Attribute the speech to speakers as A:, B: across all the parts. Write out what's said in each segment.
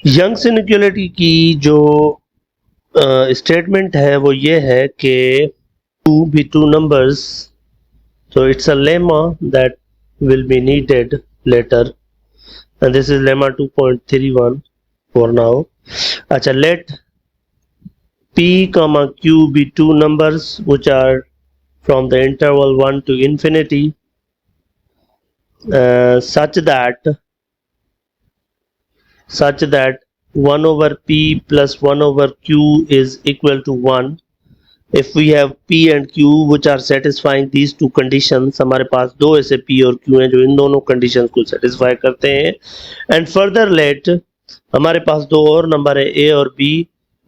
A: Young's inequality की जो statement है वो ये है कि two numbers, so it's a lemma that will be needed later, and this is lemma 2.31 for now. अच्छा, let p comma q be two numbers which are from the interval 1 to infinity, such that 1 over p plus 1 over q is equal to 1 if we have p and q which are satisfying these two conditions. हमारे पास दो ऐसे p और q हैं जो इन दोनों conditions को satisfy करते हैं. and further let हमारे पास दो और नंबर है a और b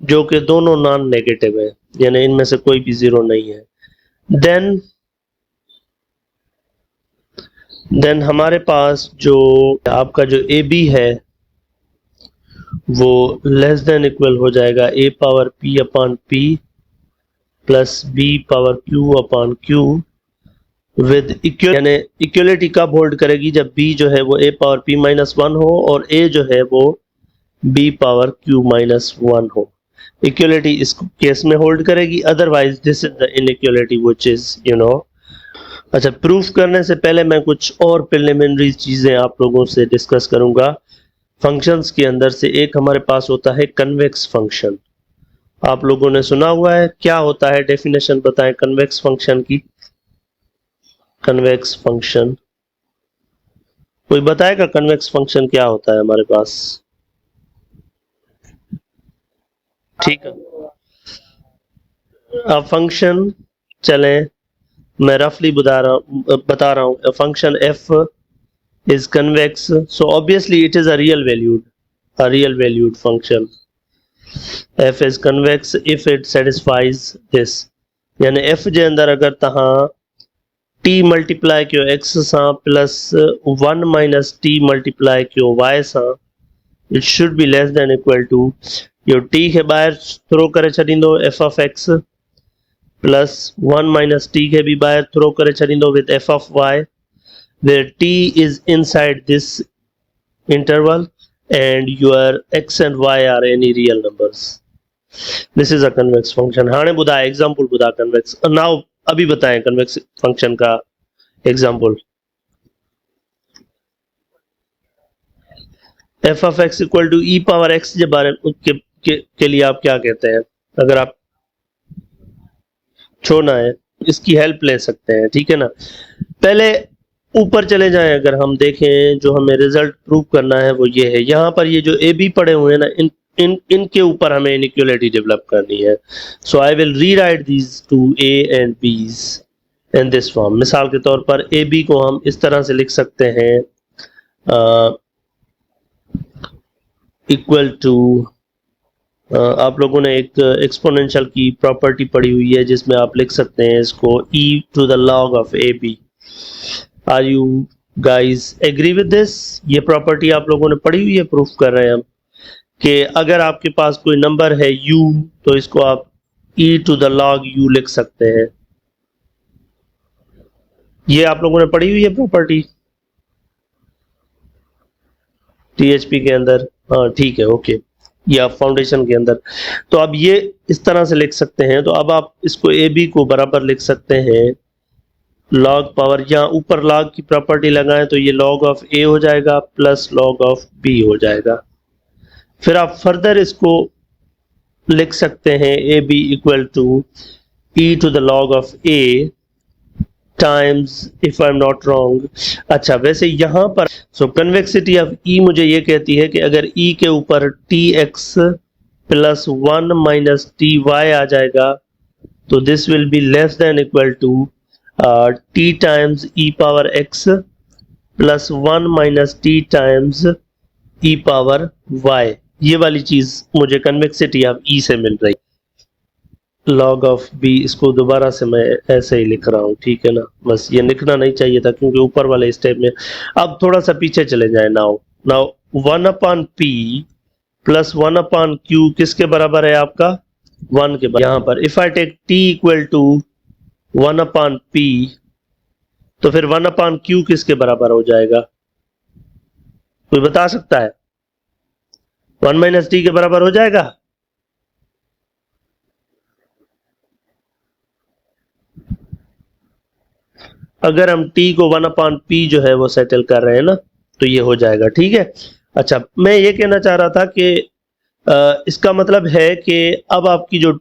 A: जो कि दोनों नॉन नेगेटिव है, यानी इनमें से कोई भी जीरो नहीं है. देन हमारे पास जो आपका जो ए बी है वो लेस देन इक्वल हो जाएगा a power p upon p plus b power q upon q with यानी इक्वलिटी कब होल्ड करेगी? जब b जो है वो a पावर p माइनस 1 हो और a जो है वो b पावर q माइनस 1 हो. इक्वलिटी इस केस में होल्ड करेगी, otherwise this is the inequality which is अच्छा, प्रूफ करने से पहले मैं कुछ और प्रिलिमिनरी चीजें आप लोगों से डिस्कस करूंगा. फंक्शंस के अंदर से एक हमारे पास होता है कन्वेक्स फंक्शन. आप लोगों ने सुना हुआ है, क्या होता है? डेफिनेशन बताएं कन्वेक्स फंक्शन की. कन्वेक्स फंक्शन कोई बताएगा? कन्वेक्स फंक्शन क्या होता है हमारे पास? ठीक है, अब फंक्शन चलें, मैं रफली बता रहा हूं. Function f is convex, so obviously it is a real valued function. f is convex if it satisfies this, यानी f जे अंदर अगर तहां t मल्टीप्लाई कयो x सां प्लस 1 माइनस t मल्टीप्लाई कयो y सां, it should be less than equal to yo t के बाहर थ्रो करे छॾींदो f of x plus 1 minus t के भी बाहर थ्रो करे छॾींदो with f of y, where t is inside this interval and your x and y are any real numbers. This is a convex function. हाँ ने बुधाया example बुधा convex. Now अभी बताएं convex function का example. f of x equal to e power x के बारे में के लिए आप क्या कहते हैं? अगर आप छोड़ना है इसकी हेल्प ले सकते हैं, ठीक है ना. पहले ऊपर चले जाएं, अगर हम देखें जो हमें रिजल्ट प्रूव करना है वो ये है. यहाँ पर ये जो ए बी पड़े हुए हैं ना, इनके ऊपर हमें इनइक्वालिटी डेवलप करनी है. So I will rewrite these two a and b's in this form. मिसाल के तौर पर ए बी को हम इस तरह से लिख सकते हैं इक्वल टू, आप लोगों ने एक एक्सपोनेंशियल की प्रॉपर्टी पढ़ी हुई है जिसमें आप लिख सकते हैं इसको e to the log of A B. Are you guys agree with this? ये प्रॉपर्टी आप लोगों ने पढ़ी हुई है, प्रूफ कर रहे हैं हम कि अगर आपके पास कोई नंबर है u तो इसको आप e to the log u लिख सकते हैं. ये आप लोगों ने पढ़ी हुई है प्रॉपर्टी टीएचपी के अंदर. हाँ ठीक है, ओके, या फाउंडेशन के अंदर. तो अब ये इस तरह से लिख सकते हैं. तो अब आप इसको ए बी को बराबर लिख सकते हैं log पावर, यहाँ ऊपर log की प्रॉपर्टी लगाएं तो ये log ऑफ a हो जाएगा प्लस log ऑफ b हो जाएगा. फिर आप फर्दर इसको लिख सकते हैं A B equal to e to the log of a times, if I am not wrong. अच्छा, वैसे यहां पर सो कन्वेक्सिटी ऑफ ई मुझे ये कहती है कि अगर ई के ऊपर t x plus 1 minus t y आ जाएगा तो this will be less than equal to t times e power x plus 1 minus t times e power y. ये वाली चीज मुझे कन्वेक्सिटी ऑफ ई से मिल रही. log ऑफ b, इसको दोबारा से मैं ऐसे ही लिख रहा हूँ, ठीक है ना. बस ये लिखना नहीं चाहिए था क्योंकि ऊपर वाले स्टेप में. अब थोड़ा सा पीछे चले जाए. Now 1 upon p plus 1 upon q किसके बराबर है आपका? 1 के बराबर. यहाँ पर if I take t equal to 1 upon p तो फिर 1 अपॉन q किसके बराबर हो जाएगा? कोई बता सकता है? 1 माइनस टी के बराबर हो जाएगा। अगर हम t को 1/p जो है वो सेटल कर रहे हैं ना, तो ये हो जाएगा। ठीक है। अच्छा, मैं ये कहना चाह रहा था कि इसका मतलब है कि अब आपकी जो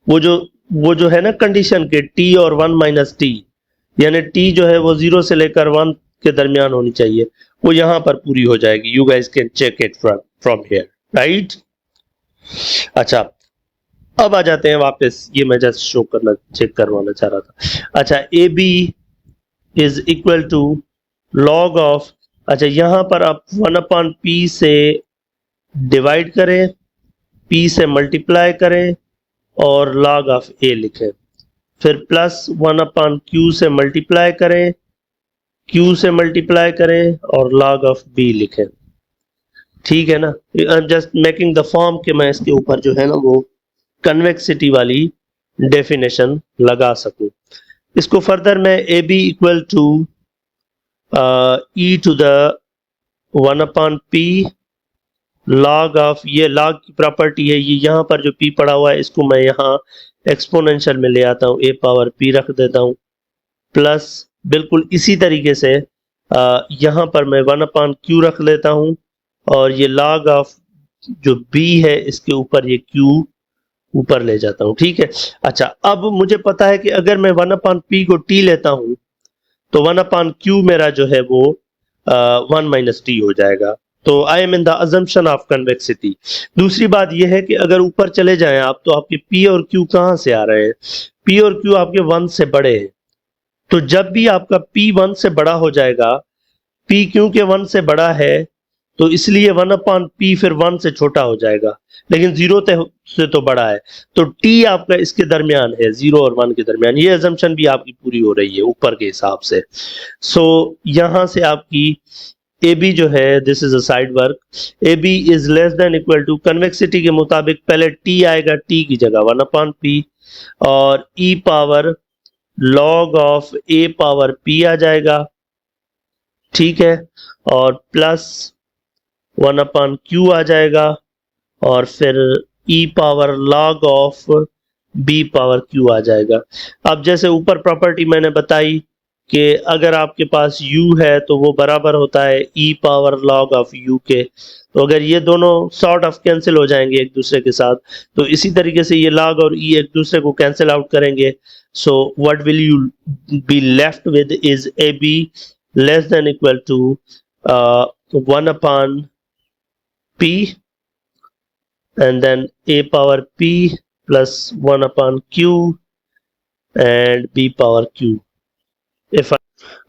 A: वो जो वो जो है ना कंडीशन के t और 1 माइनस टी, यानी t जो है वो 0 से लेकर 1 के दरमियान होनी चाहिए, वो यहां पर पूरी हो जाएगी। You guys can check it from here, right. अच्छा, अब आ जाते हैं वापस, ये मैं जस्ट शो करना चेक करवाना चाह रहा था। अच्छा, A B is equal to log of, अच्छा यहां पर आप 1/p से डिवाइड करें, p से मल्टीप्लाई करें और log ऑफ a लिखें, फिर प्लस 1/q से मल्टीप्लाई करें, q से मल्टीप्लाई करें और log ऑफ b लिखें। ठीक है ना। I am just making the form कि मैं इसके ऊपर जो है ना वो कन्वेक्सिटी वाली डेफिनेशन लगा सकूं। इसको फर्दर मैं A B equal to E to the 1/p log of, ये log की प्रॉपर्टी है, ये यहाँ पर जो p पड़ा हुआ है इसको मैं यहाँ एक्सपोनेंशियल में ले आता हूँ, a पावर p रख देता हूँ, प्लस बिल्कुल इसी तरीके से यहाँ पर मैं 1/q रख लेता हूँ, और ये log ऑफ जो b है इसके ऊपर ये q ऊपर ले जाता हूँ। ठीक है। अच्छा, अब मुझे पता है कि अगर मैं 1/p को t लेता हूँ तो 1/q मेरा जो है वो 1 माइनस टी हो जाएगा। तो I am in the assumption of convexity. दूसरी बात यह है कि अगर ऊपर चले जाएं आप तो आपके p और q कहां से आ रहे हैं? p और q आपके 1 से बड़े हैं। तो जब भी आपका p 1 से बड़ा हो जाएगा, p क्योंकि 1 से बड़ा है तो इसलिए 1/p फिर 1 से छोटा हो जाएगा, लेकिन 0 से तो बड़ा है, तो t आपका इसके दरमियान है, 0 और 1 के दरमियान। ये अजम्पशन भी आपकी पूरी हो रही है ऊपर के हिसाब से। सो यहां से आपकी ए बी जो है, this is a side work, A B is less than equal to, convexity के मुताबिक पहले t आएगा, t की जगह 1/p, और e power log of a power p आ जाएगा। ठीक है। और प्लस 1/q आ जाएगा, और फिर e power log of b power q आ जाएगा। अब जैसे ऊपर प्रॉपर्टी मैंने बताई कि अगर आपके पास u है तो वो बराबर होता है e power log of u के, तो अगर ये दोनों सॉर्ट ऑफ कैंसिल हो जाएंगे एक दूसरे के साथ, तो इसी तरीके से ये log और e एक दूसरे को कैंसिल आउट करेंगे। So what will you be left with is A B less than equal to 1/p and then a power p plus 1/q and b power q। if I,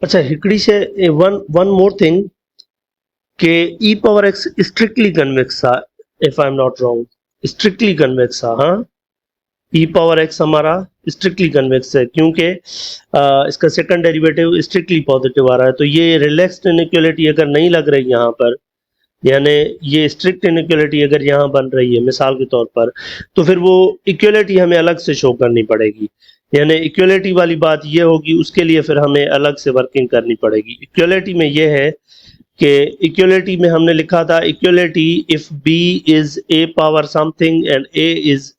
A: अच्छा हिकड़ी से one more thing कि e power x strictly convex था, if I am not wrong strictly convex था। हाँ, e power x हमारा strictly convex है क्योंकि इसका सेकंड डेरिवेटिव स्ट्रिक्टली पॉजिटिव आ रहा है। तो ये रिलैक्स्ड इनइक्वालिटी अगर नहीं लग रही यहाँ पर, यानी ये स्ट्रिक्ट इनइक्वालिटी अगर यहाँ बन रही है मिसाल के तौर पर, तो फिर वो इक्वालिटी हमें अलग से शो करनी पड़ेगी। यानी इक्वालिटी वाली बात ये होगी, उसके लिए फिर हमें अलग से वर्किंग करनी पड़ेगी। इक्वालिटी में ये है कि इक्वालिटी में हमने लिखा था equality if b is a power something and a is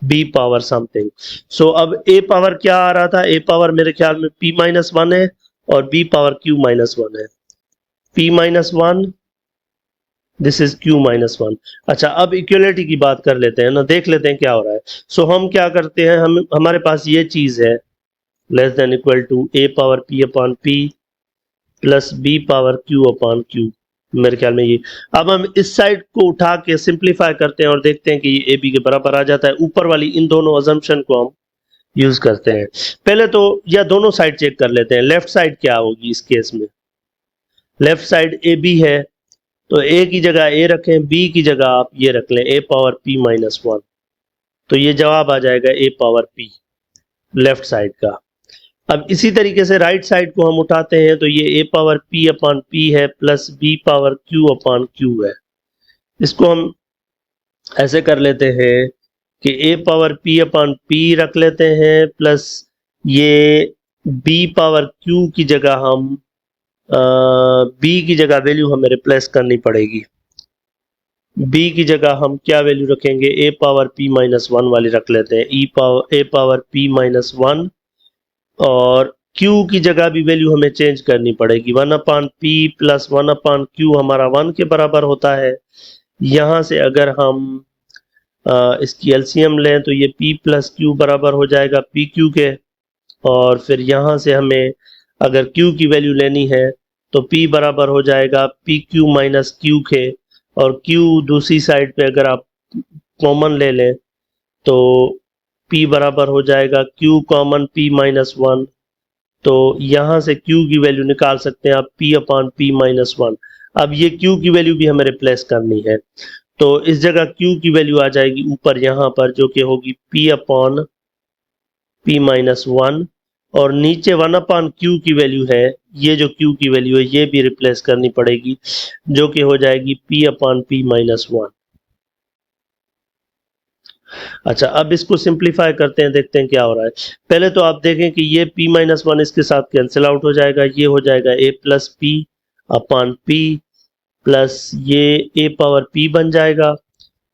A: b power something. So अब a पावर क्या आ रहा था? a पावर मेरे ख्याल में p माइनस 1 है और b पावर q माइनस 1 है। p minus 1, this is q minus 1। अच्छा, अब इक्वलिटी की बात कर लेते हैं ना, देख लेते हैं क्या हो रहा है। सो हम क्या करते हैं, हम हमारे पास ये चीज है less than equal to a power p upon p plus b power q upon q, मेरे ख्याल में ये। अब हम इस साइड को उठा के सिंप्लीफाई करते हैं और देखते हैं कि ये ab के बराबर आ जाता है। ऊपर वाली इन दोनों अजम्पशन को हम यूज करते हैं। पहले तो या दोनों साइड चेक कर लेते हैं। लेफ्ट साइड क्या होगी इस केस में? लेफ्ट साइड ab है, तो a की जगह a रखें, b की जगह आप ये रख लें a पावर p माइनस 1, तो ये जवाब आ जाएगा a power p left side का। अब इसी तरीके से राइट साइड को हम उठाते हैं तो ये a power p upon p है plus b power q upon q है। इसको हम ऐसे कर लेते हैं कि a power p upon p रख लेते हैं प्लस ये b पावर q की जगह हम b की जगह वैल्यू हमें रिप्लेस करनी पड़ेगी। बी की जगह हम क्या वैल्यू रखेंगे, ए पावर पी माइनस वन वाली रख लेते हैं, ए पावर पी माइनस वन। और Q की जगह भी वैल्यू हमें चेंज करनी पड़ेगी, 1/p प्लस 1/q हमारा 1 के बराबर होता है। यहां से अगर हम इसकी एलसीएम लें तो ये p प्लस क्यू बराबर हो जाएगा pq के। और फिर यहां से हमें अगर q की वैल्यू लेनी है तो p बराबर हो जाएगा pq माइनस q के। और q दूसरी साइड पे अगर आप कॉमन ले लें तो p बराबर हो जाएगा q common p minus one. तो यहां से q की वैल्यू निकाल सकते हैं आप p/p माइनस वन। अब ये q की वैल्यू भी हमें रिप्लेस करनी है, तो इस जगह q की वैल्यू आ जाएगी ऊपर यहां पर, जो कि होगी p/p माइनस वन। और नीचे 1/q की वैल्यू है, ये जो q की वैल्यू है ये भी रिप्लेस करनी पड़ेगी, जो कि हो जाएगी p/p माइनस वन। अच्छा, अब इसको सिंप्लीफाई करते हैं, देखते हैं क्या हो रहा है। पहले तो आप देखें कि ये p माइनस वन इसके साथ कैंसिल आउट हो जाएगा, ये हो जाएगा a plus P upon P plus ये a पावर p बन जाएगा।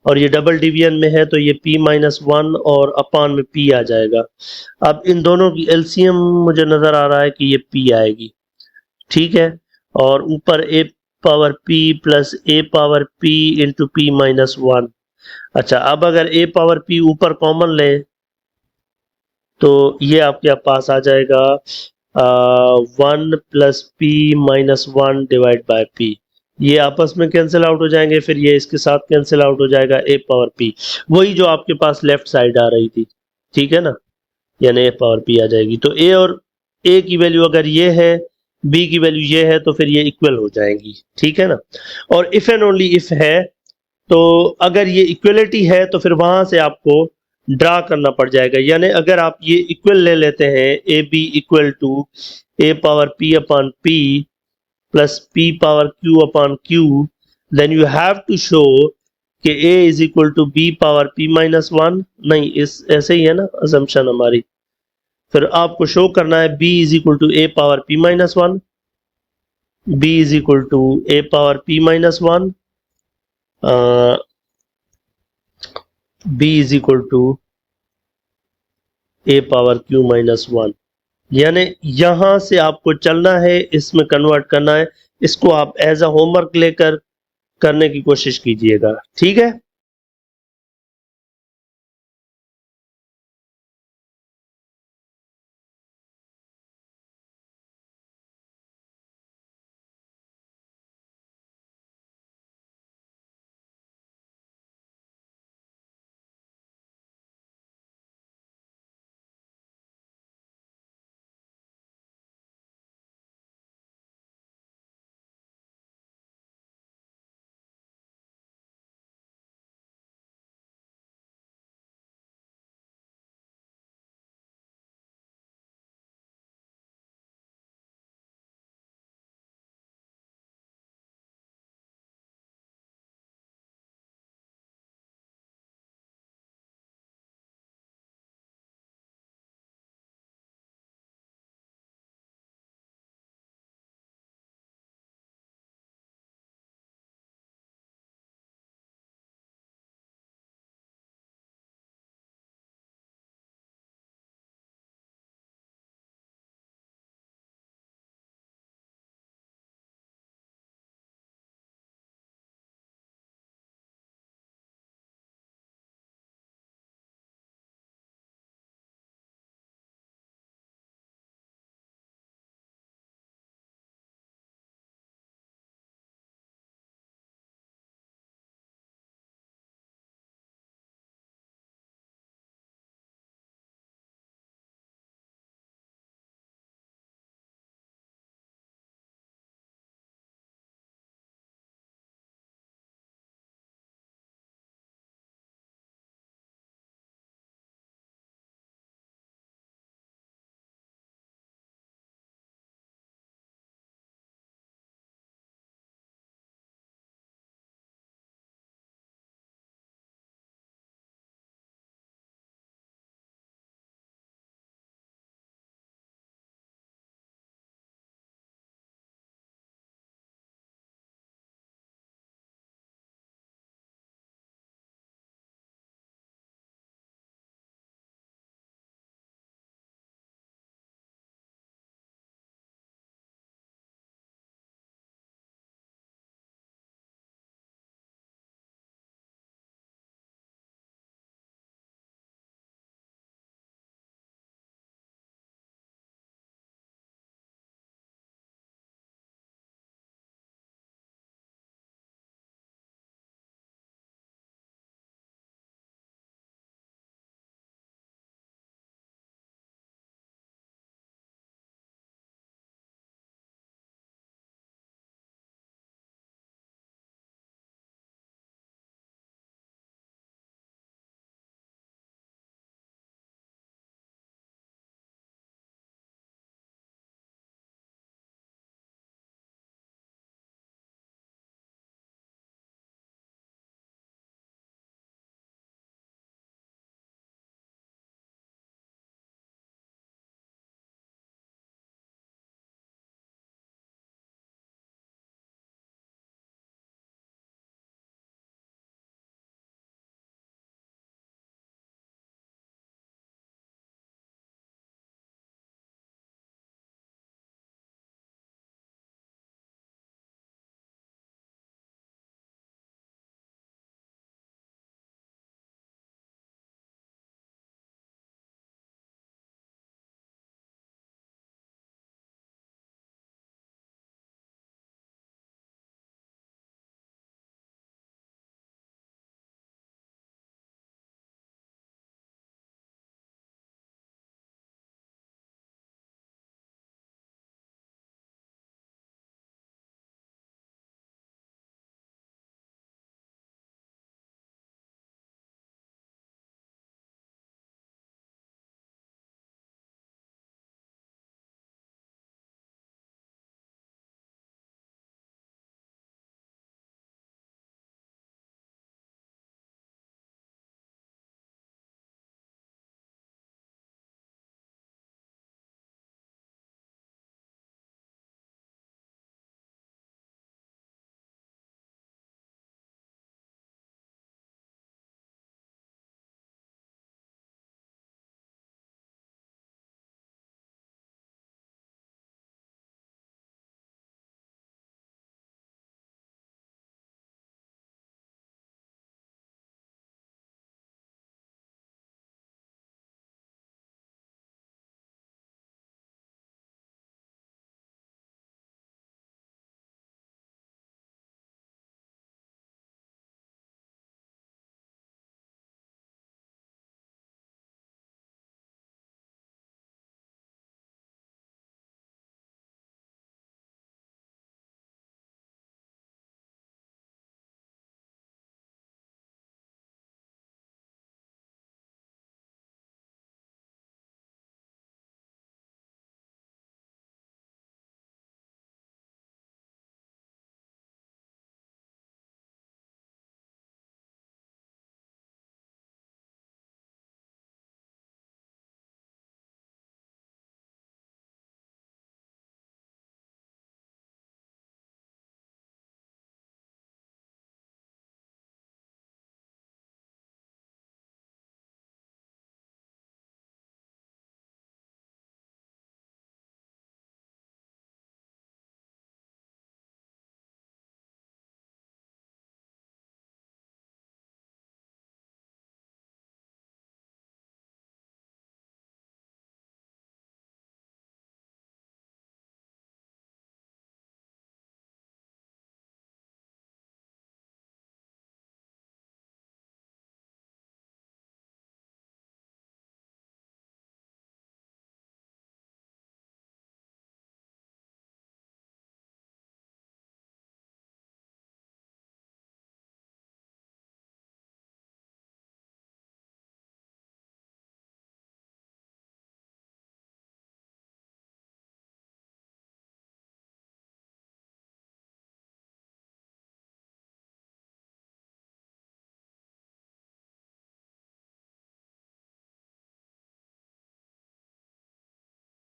A: और ये डबल डिवीजन में है तो ये p माइनस वन और अपॉन में p आ जाएगा। अब इन दोनों की एलसीएम मुझे नजर आ रहा है कि ये p आएगी, ठीक है। और ऊपर a power p plus a power p into p minus one. अच्छा, अब अगर a पावर p ऊपर कॉमन ले तो ये आपके पास आ जाएगा 1 plus p minus one divide by p। ये आपस में कैंसिल आउट हो जाएंगे, फिर ये इसके साथ कैंसिल आउट हो जाएगा a पावर p, वही जो आपके पास लेफ्ट साइड आ रही थी, ठीक है ना, यानी a पावर p आ जाएगी। तो a और a की वैल्यू अगर ये है, b की वैल्यू ये है, तो फिर ये इक्वल हो जाएंगी, ठीक है ना। और इफ एंड ओनली इफ है, तो अगर ये इक्वलिटी है तो फिर वहां से आपको ड्रा करना पड़ जाएगा। यानी अगर आप ये इक्वल ले लेते हैं, A B equal to A power P upon P plus P power Q upon Q, then you have to show कि a is equal to B power p minus one. नहीं, इस ऐसे ही है ना असम्पशन हमारी। फिर आपको शो करना है b is equal to A power p minus one, b is equal to A power p minus one, b is equal to A power q minus one. यानी यहां से आपको चलना है, इसमें कन्वर्ट करना है। इसको आप एज अ होमवर्क लेकर करने की कोशिश कीजिएगा, ठीक है।